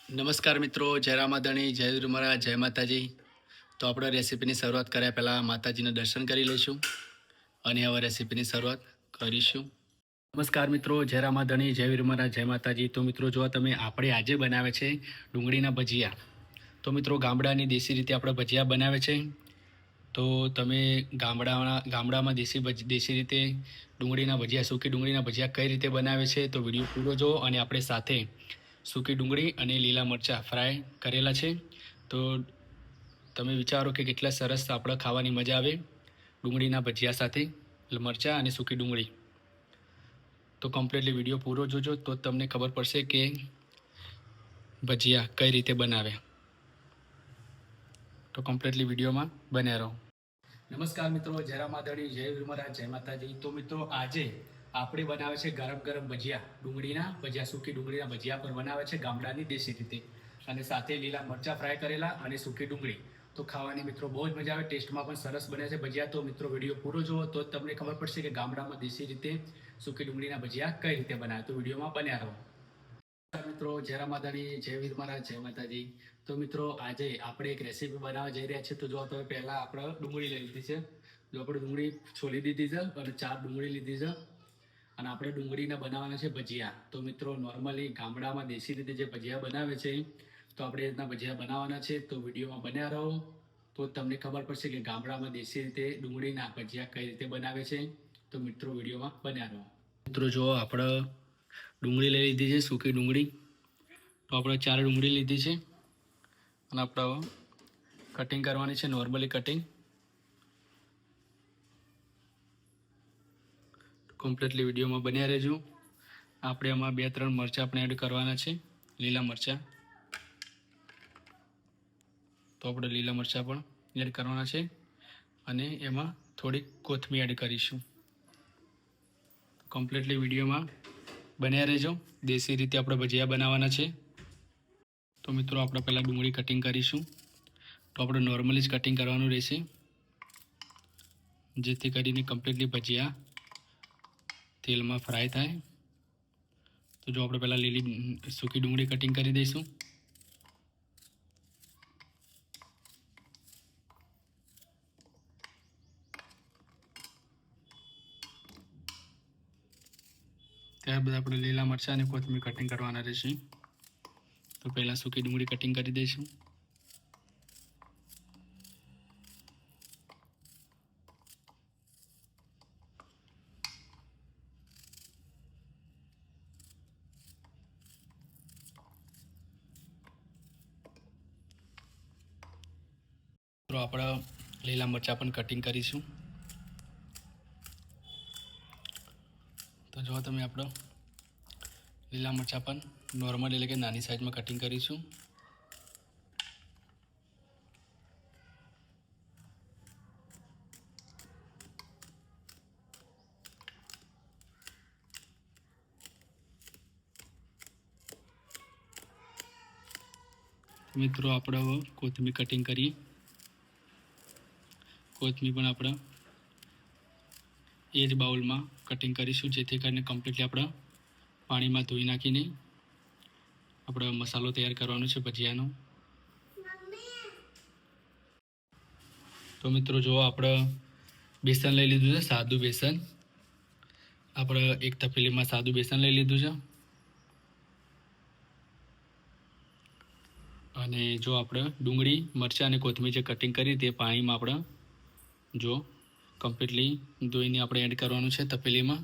નમસ્કાર મિત્રો, જય રામાધણી, જય વીરમરા, જય માતાજી. તો આપણે રેસીપીની શરૂઆત કર્યા પહેલાં માતાજીના દર્શન કરી લઈશું અને હવે રેસીપીની શરૂઆત કરીશું. નમસ્કાર મિત્રો, જય રામાધણી, જય વીરમરા, જય માતાજી. તો મિત્રો, જો તમે આપણે આજે બનાવે છે ડુંગળીના ભજીયા. તો મિત્રો, ગામડાની દેશી રીતે આપણે ભજીયા બનાવે છે. તો તમે ગામડામાં દેશી રીતે ડુંગળીના ભજીયા, સૂકી ડુંગળીના ભજીયા કઈ રીતે બનાવે છે તો વિડીયો પૂરો જુઓ. અને આપણે સાથે સૂકી ડુંગળી અને લીલા મરચાં ફ્રાય કરેલા છે. તો તમે વિચારો કે કેટલા સરસ આપણે ખાવાની મજા આવે ડુંગળીના ભજીયા સાથે મરચાં અને સૂકી ડુંગળી. તો કમ્પ્લીટલી વિડીયો પૂરો જોજો તો તમને ખબર પડશે કે ભજીયા કઈ રીતે બનાવે. તો કમ્પ્લીટલી વિડીયોમાં બન્યા રહો. નમસ્કાર મિત્રો, જય રામાધણી, જય વીરમરા, જય માતાજી. તો મિત્રો, આજે આપણે બનાવે છે ગરમ ગરમ ભજીયા, ડુંગળીના ભજીયા, સૂકી ડુંગળીના ભજીયા પર બનાવે છે ગામડાની દેશી રીતે, અને સાથે લીલા મરચાં ફ્રાય કરેલા અને સૂકી ડુંગળી. તો ખાવાની મિત્રો બહુ જ મજા આવે, ટેસ્ટમાં પણ સરસ બને છે ભજીયા. તો મિત્રો, વિડીયો પૂરો જુઓ તો તમને ખબર પડશે કે ગામડામાં દેશી રીતે સૂકી ડુંગળીના ભજીયા કઈ રીતે બનાવે. તો વિડીયોમાં બન્યા રહો. મિત્રો, જય રામાધણી, જય વીરમરા, જય માતાજી. તો મિત્રો, આજે આપણે એક રેસીપી બનાવવા જઈ રહ્યા છીએ. તો જો તમે પહેલાં આપણે ડુંગળી લઈ લીધી છે. જો આપણે ડુંગળી છોલી દીધી છે અને 4 ડુંગળી લીધી છે, અને આપણે ડુંગળીના બનાવવાના છે ભજીયા. તો મિત્રો, નોર્મલી ગામડામાં દેશી રીતે જે ભજીયા બનાવે છે તો આપણે એ રીતના ભજીયા બનાવવાના છે. તો વિડીયોમાં બન્યા રહો તો તમને ખબર પડશે કે ગામડામાં દેશી રીતે ડુંગળીના ભજીયા કઈ રીતે બનાવે છે. તો મિત્રો, વિડીયોમાં બન્યા રહો. મિત્રો, જો આપણે ડુંગળી લઈ લીધી છે, સૂકી ડુંગળી. તો આપણે 4 ડુંગળી લીધી છે અને આપણે કટિંગ કરવાની છે, નોર્મલી કટિંગ. કમ્પ્લીટલી વિડીયોમાં બન્યા રહેજો. આપણે એમાં 2-3 મરચાં આપણે એડ કરવાના છે, લીલા મરચાં. તો આપણે લીલા મરચાં પણ એડ કરવાના છે અને એમાં થોડીક કોથમીર એડ કરીશું. કમ્પ્લીટલી વિડીયોમાં બન્યા રહેજો. દેશી રીતે આપણે ભજીયા બનાવવાના છે. તો મિત્રો, આપણે પહેલાં ડુંગળી કટિંગ કરીશું. તો આપણે નોર્મલી જ કટિંગ કરવાનું રહેશે, જેથી કરીને કમ્પ્લીટલી ભજીયા તેલમાં ફ્રાય થાય. તો જો આપણે પહેલાં લીલી સૂકી ડુંગળી કટિંગ કરી દઈશું. ત્યારબાદ આપણે લીલા મરચાં અને કોથમીર કટિંગ કરવાના રહેશે. તો પહેલાં સૂકી ડુંગળી કટિંગ કરી દઈશું. તો આપણે લીલા મરચાં પણ કટિંગ કરીશું. તો જો તમે આપણે લીલા મરચાં પણ નોર્મલ એટલે કે નાની સાઈઝમાં કટિંગ કરીશું. મિત્રો, આપણે હવે કોથમીર કટિંગ કરીએ. કોથમીર પણ આપણે એ જ બાઉલમાં કટિંગ કરીશું, જેથી કરીને કમ્પ્લીટલી આપણે પાણીમાં ધોઈ નાખીને આપણે મસાલો તૈયાર કરવાનો છે ભજીયાનો. તો મિત્રો, જો આપણે બેસન લઈ લીધું છે, સાદું બેસન. આપણે એક તપેલીમાં સાદું બેસન લઈ લીધું છે. અને જો આપણે ડુંગળી, મરચાં અને કોથમીર જે કટિંગ કરી તે પાણીમાં આપણે જો કમ્પ્લીટલી ધોઈને આપણે એડ કરવાનું છે તપેલીમાં.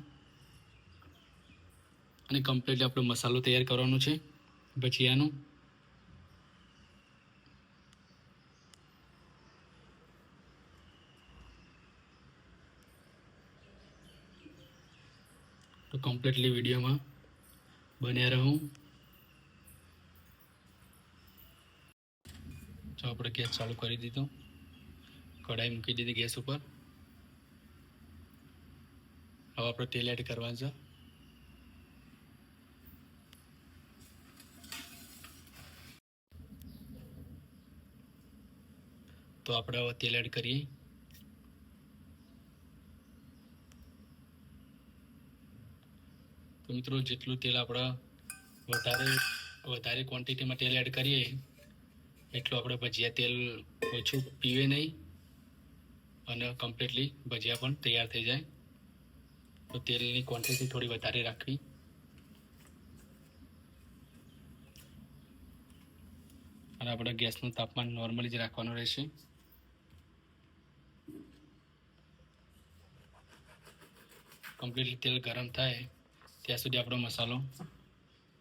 અને કમ્પ્લીટલી આપણો મસાલો તૈયાર કરવાનો છે ભજીયાનો. તો કમ્પ્લીટલી વિડીયોમાં બન્યા રહું. જો આપણે ગેસ ચાલુ કરી દીધો, કઢાઈ મૂકી દીધી ગેસ ઉપર. હવે આપણે તેલ એડ કરવાનું છે. તો આપણે હવે તેલ એડ કરીએ. તો મિત્રો, જેટલું તેલ આપણે વધારે વધારે ક્વોન્ટિટીમાં તેલ એડ કરીએ એટલું આપણે ભજીયા તેલ ઓછું પીવે નહીં અને કમ્પ્લીટલી ભજીયા પણ તૈયાર થઈ જાય. તો તેલની ક્વોન્ટિટી થોડી વધારે રાખવી. અને આપણે ગેસનું તાપમાન નોર્મલી જ રાખવાનું રહેશે. કમ્પ્લીટલી તેલ ગરમ થાય ત્યાં સુધી આપણો મસાલો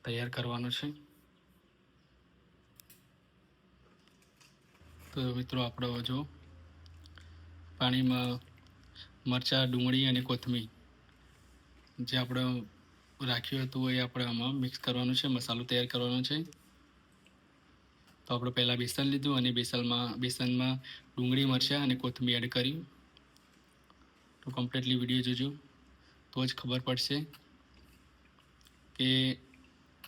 તૈયાર કરવાનો છે. તો મિત્રો આપણો જો પાણીમાં મરચાં, ડુંગળી અને કોથમીર જે આપણે રાખ્યું હતું એ આપણે આમાં મિક્સ કરવાનું છે, મસાલો તૈયાર કરવાનો છે. તો આપણે પહેલાં બેસન લીધું અને બેસનમાં ડુંગળી, મરચાં અને કોથમીર એડ કર્યું. તો કમ્પ્લીટલી વિડીયો જોજો તો જ ખબર પડશે કે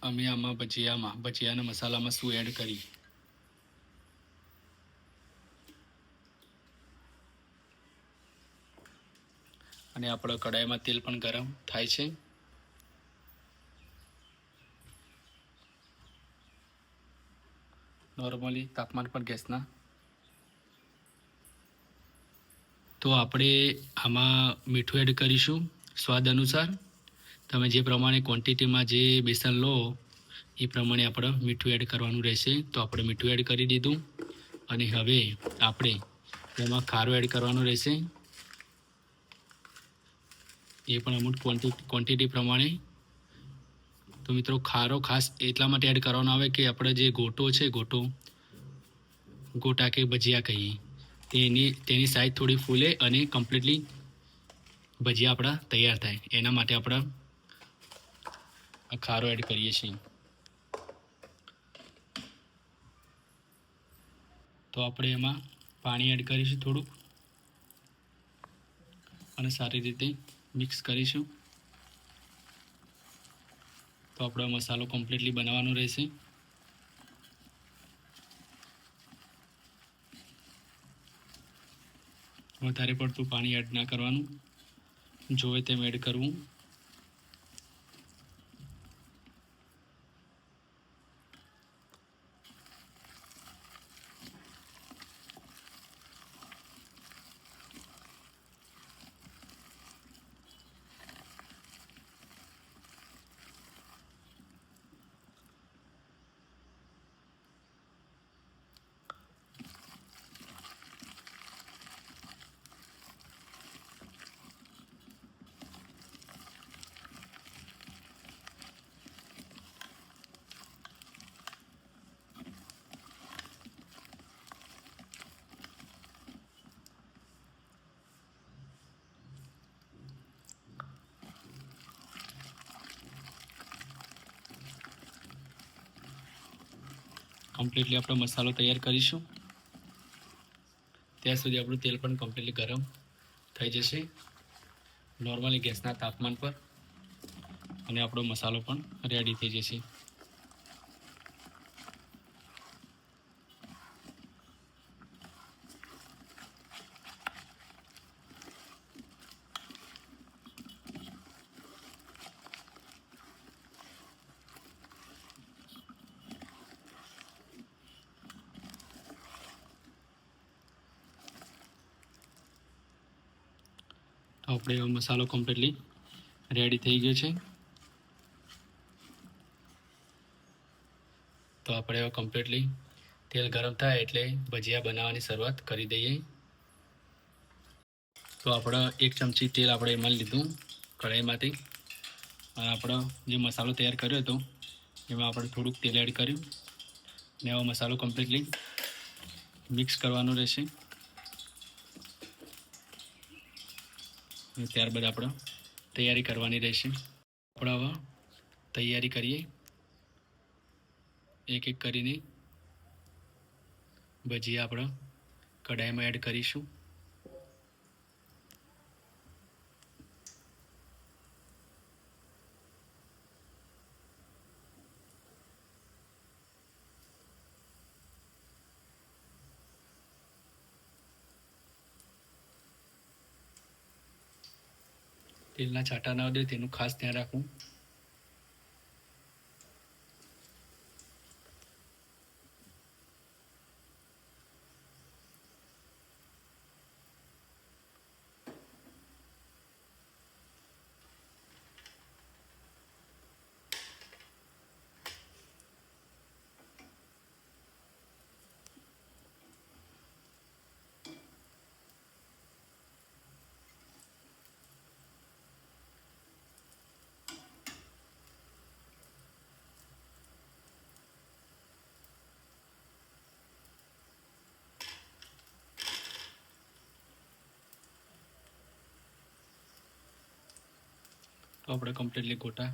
અમે આમાં ભજીયાના મસાલામાં શું એડ કરી. અને આપણા કડાઈમાં તેલ પણ ગરમ થાય છે. નોર્મલી તાપમાન પર ગેસના. તો આપણે આમાં મીઠું એડ કરીશું સ્વાદ અનુસાર. તમે જે પ્રમાણે ક્વોન્ટિટીમાં જે બેસન લો એ પ્રમાણે આપણે મીઠું એડ કરવાનું રહેશે. તો આપણે મીઠું એડ કરી દીધું અને હવે આપણે એમાં ખારું એડ કરવાનું રહેશે. એ પણ અમુક ક્વોન્ટિટી પ્રમાણે. તો મિત્રો ખારો ખાસ એટલા માટે એડ કરવાનો આવે કે આપણે જે ગોટો છે, ગોટા કે ભજીયા કહીએ, તેની સાઈઝ થોડી ફૂલે અને કમ્પ્લીટલી ભજીયા આપણા તૈયાર થાય. એના માટે આપણે ખારો એડ કરીએ છીએ. તો આપણે એમાં પાણી એડ કરીશું થોડુંક અને સારી રીતે મિક્સ કરીશું. તો આપણો મસાલો કમ્પ્લીટલી બનાવવાનો રહેશે. વધારે પડતું પાણી એડ ના કરવાનું, જોવે તેમ એડ કરવું. કમ્પ્લીટલી આપણો મસાલો તૈયાર કરીશું. ત્યાં સુધી આપણું તેલ પણ કમ્પ્લીટલી ગરમ થઈ જશે નોર્મલી ગેસના તાપમાન પર, અને આપણો મસાલો પણ રેડી થઈ જશે. તો આપણે મસાલો કમ્પ્લીટલી રેડી થઈ ગયો છે. તો આપણે હવે કમ્પ્લીટલી તેલ ગરમ થાય એટલે ભજીયા બનાવવાની શરૂઆત કરી દઈએ. તો આપણે 1 ચમચી તેલ આપણે એમાં લીધું કઢાઈમાંથી, અને આપણો જે મસાલો તૈયાર કર્યો હતો એમાં આપણે થોડુંક તેલ એડ કર્યું ને એવો મસાલો કમ્પ્લીટલી મિક્સ કરવાનો રહેશે. ત્યારબાદ આપણે તૈયારી કરવાની રહેશે. આપણે હવે તૈયારી કરીએ. એક એક કરીને ભજીયા આપણે કઢાઈમાં એડ કરીશું. તેલના છાંટા ન દે તેનું ખાસ ધ્યાન રાખવું. તો આપણે કમ્પ્લીટલી ગોટા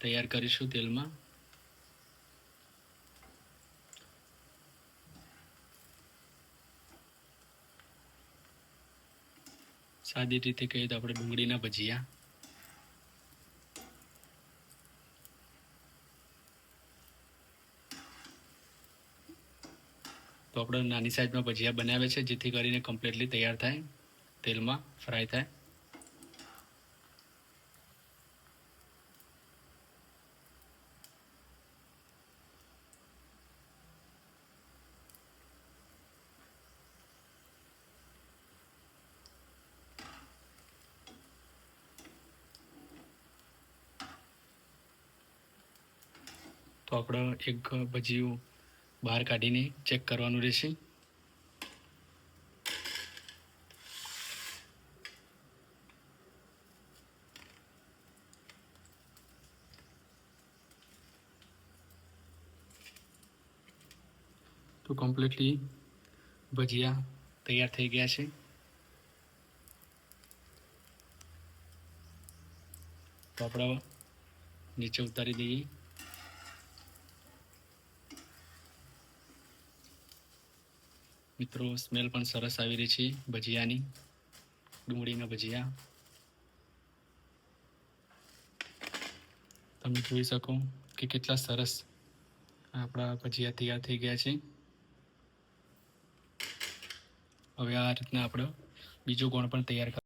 તૈયાર કરીશું તેલમાં. સાદી રીતે કહીએ તો આપણે ડુંગળીના ભજીયા. તો આપણે નાની સાઈઝમાં ભજીયા બનાવ્યા છે, જેથી કરીને કમ્પ્લીટલી તૈયાર થાય, તેલમાં ફ્રાય થાય. તો આપણે એક ભજીયું બહાર કાઢીને ચેક કરવાનું રહેશે. તો કમ્પ્લીટલી ભજીયા તૈયાર થઈ ગયા છે. તો આપણે નીચે ઉતારી દઈએ. મિત્રો, સ્મેલ પણ સરસ આવી રહી છે ભજીયાની, ડુંગળીના ભજીયા. તમે જોઈ શકો કે કેટલા સરસ આપણા ભજીયા તૈયાર થઈ ગયા છે. હવે આ રીતના આપણે બીજો ગોળ પણ તૈયાર કર.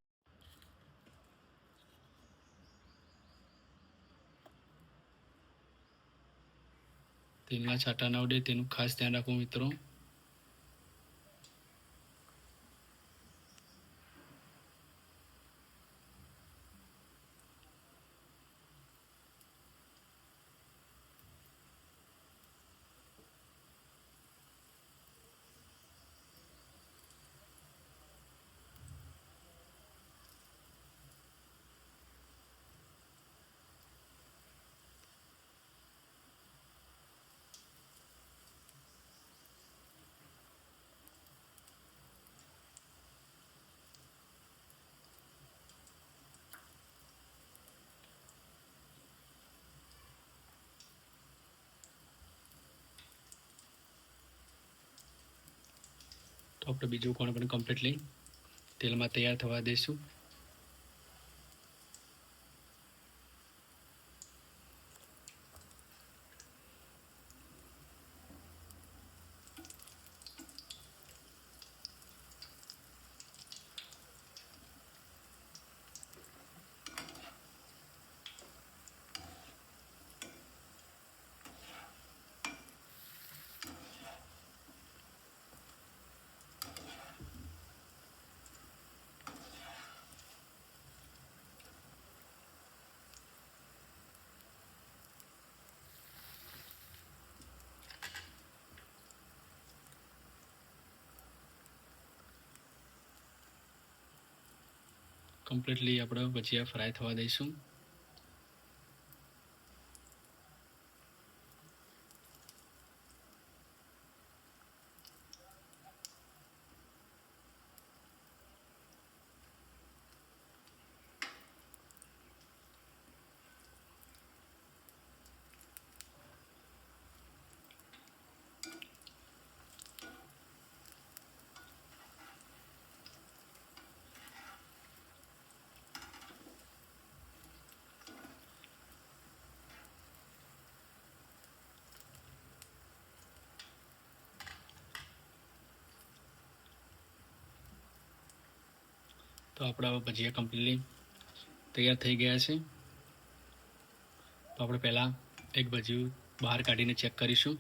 તેલના છાંટા ના ઉડે તેનું ખાસ ધ્યાન રાખો મિત્રો. તો આપણે બીજું કોણ પણ કમ્પ્લીટલી તેલમાં તૈયાર થવા દઈશું. કમ્પ્લીટલી આપણે ભજીયા ફ્રાય થવા દઈશું. તો આપણા ભજીયા કમ્પ્લીટલી તૈયાર થઈ ગયા છે. તો આપણે પહેલાં એક ભજીયું બહાર કાઢીને ચેક કરીશું.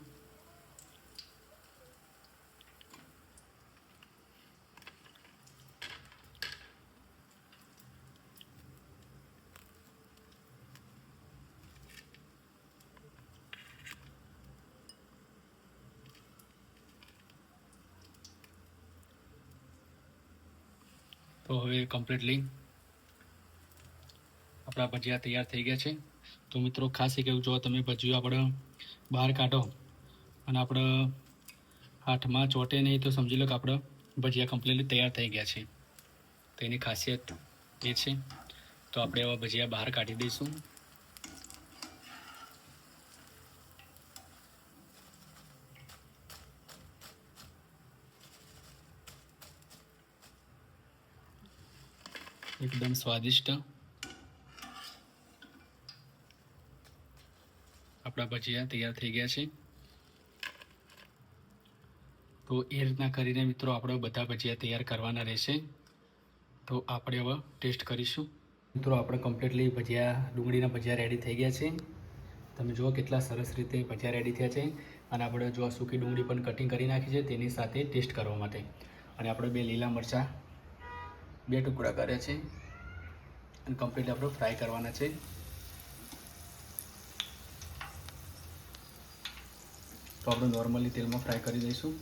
તો હવે કમ્પ્લીટલી આપણા ભજીયા તૈયાર થઈ ગયા છે. તો મિત્રો, ખાસ એ કહેવું, જો તમે ભજીયું આપણે બહાર કાઢો અને આપણે હાથમાં ચોટે નહીં તો સમજી લો કે આપણે ભજીયા કમ્પ્લીટલી તૈયાર થઈ ગયા છે. તો એની ખાસિયત એ છે. તો આપણે હવે ભજીયા બહાર કાઢી દઈશું. એકદમ સ્વાદિષ્ટ આપણા ભજીયા તૈયાર થઈ ગયા છે. તો એ રીતના કરીને મિત્રો આપણે બધા ભજીયા તૈયાર કરવાના રહેશે. તો આપણે હવે ટેસ્ટ કરીશું. મિત્રો આપણે કમ્પ્લીટલી ડુંગળીના ભજીયા રેડી થઈ ગયા છે. તમે જુઓ કેટલા સરસ રીતે ભજીયા રેડી થયા છે. અને આપણે જો સૂકી ડુંગળી પણ કટિંગ કરી નાખી છે તેની સાથે ટેસ્ટ કરવા માટે. અને આપણે 2 લીલા મરચાં 2 ટુકડા કર્યા છે અને કમ્પ્લીટ આપણે ફ્રાય કરવાના છે. તો આપણે નોર્મલી તેલમાં ફ્રાય કરી દઈશું.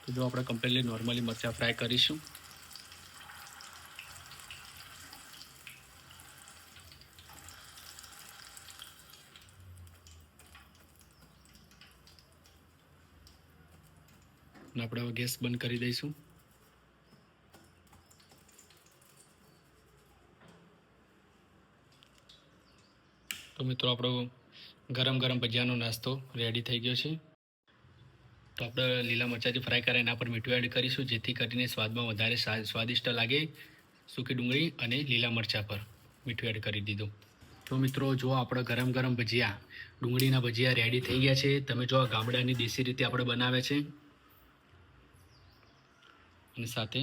તો જો આપણે કમ્પ્લીટલી નોર્મલી મરચાં ફ્રાય કરીશું. અને આપણે હવે ગેસ બંધ કરી દઈશું. તો મિત્રો આપણો ગરમ ગરમ ભજીયાનો નાસ્તો રેડી થઈ ગયો છે. તો આપણે લીલા મરચાં જે ફ્રાય કર્યા એના પર મીઠું એડ કરીશું, જેથી કરીને સ્વાદમાં વધારે સ્વાદિષ્ટ લાગે. સૂકી ડુંગળી અને લીલા મરચાં પર મીઠું એડ કરી દીધું. તો મિત્રો જો આપણે ગરમ ગરમ ભજીયા ડુંગળીના ભજીયા રેડી થઈ ગયા છે. તમે જો ગામડાની દેશી રીતે આપણે બનાવે છે અને સાથે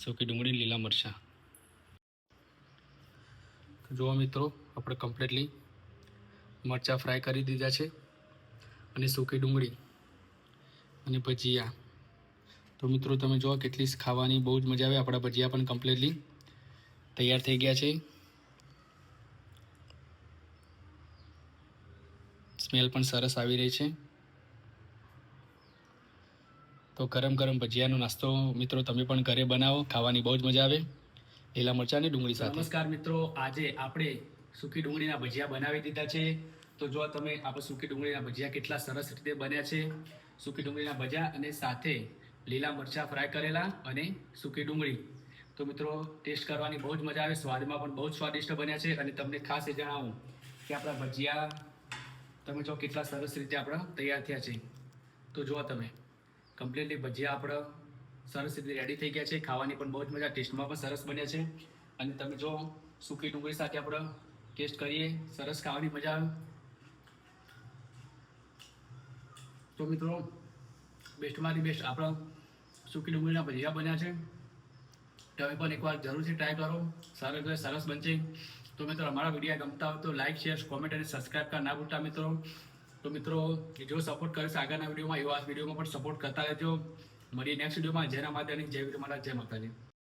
સૂકી ડુંગળી લીલા મરચાં. તો જુઓ મિત્રો આપણે કમ્પ્લીટલી મરચાં ફ્રાય કરી દીધા છે અને સૂકી ડુંગળી અને ભજીયા. તો મિત્રો તમે જુઓ કેટલી ખાવાની બહુ જ મજા આવે. આપણા ભજીયા પણ કમ્પ્લીટલી તૈયાર થઈ ગયા છે. સ્મેલ પણ સરસ આવી રહી છે. તો ગરમ ગરમ ભજીયાનો નાસ્તો મિત્રો તમે પણ ઘરે બનાવો, ખાવાની બહુ જ મજા આવે લીલા મરચાં અને ડુંગળી સાથે. નમસ્કાર મિત્રો, આજે આપણે સૂકી ડુંગળીના ભજીયા બનાવી દીધા છે. તો જો તમે આપણે સૂકી ડુંગળીના ભજીયા કેટલા સરસ રીતે બન્યા છે. સૂકી ડુંગળીના ભજીયા અને સાથે લીલા મરચાં ફ્રાય કરેલા અને સૂકી ડુંગળી. તો મિત્રો ટેસ્ટ કરવાની બહુ જ મજા આવે, સ્વાદમાં પણ બહુ જ સ્વાદિષ્ટ બન્યા છે. અને તમને ખાસ એ જણાવું કે આપણા ભજીયા તમે જો કેટલા સરસ રીતે આપણા તૈયાર થયા છે. તો જુઓ તમે કમ્પ્લીટલી ભજીયા આપણા સરસ રીતે રેડી થઈ ગયા છે. ખાવાની પણ બહુ જ મજા, ટેસ્ટમાં પણ સરસ બન્યા છે. અને તમે જો સૂકી ડુંગળી સાથે આપણે ટેસ્ટ કરીએ, સરસ ખાવાની મજા આવે. તો મિત્રો બેસ્ટમાંથી બેસ્ટ આપણા સૂકી ડુંગળીના ભજીયા બન્યા છે. તમે પણ એકવાર જરૂરથી ટ્રાય કરો, સરસ બનશે. તો મિત્રો અમારા વિડીયો ગમતા હોય તો લાઇક, શેર, કોમેન્ટ અને સબસ્ક્રાઈબ કરવા ના ભૂલતા મિત્રો. તો મિત્રો જો સપોર્ટ કરશે આગળના વિડીયોમાં, એવા વિડીયોમાં પણ સપોર્ટ કરતા રહેજો. મળીએ નેક્સ્ટ વિડીયોમાં. જય રામ, જય વિરમહારાજ, જય માતાજી.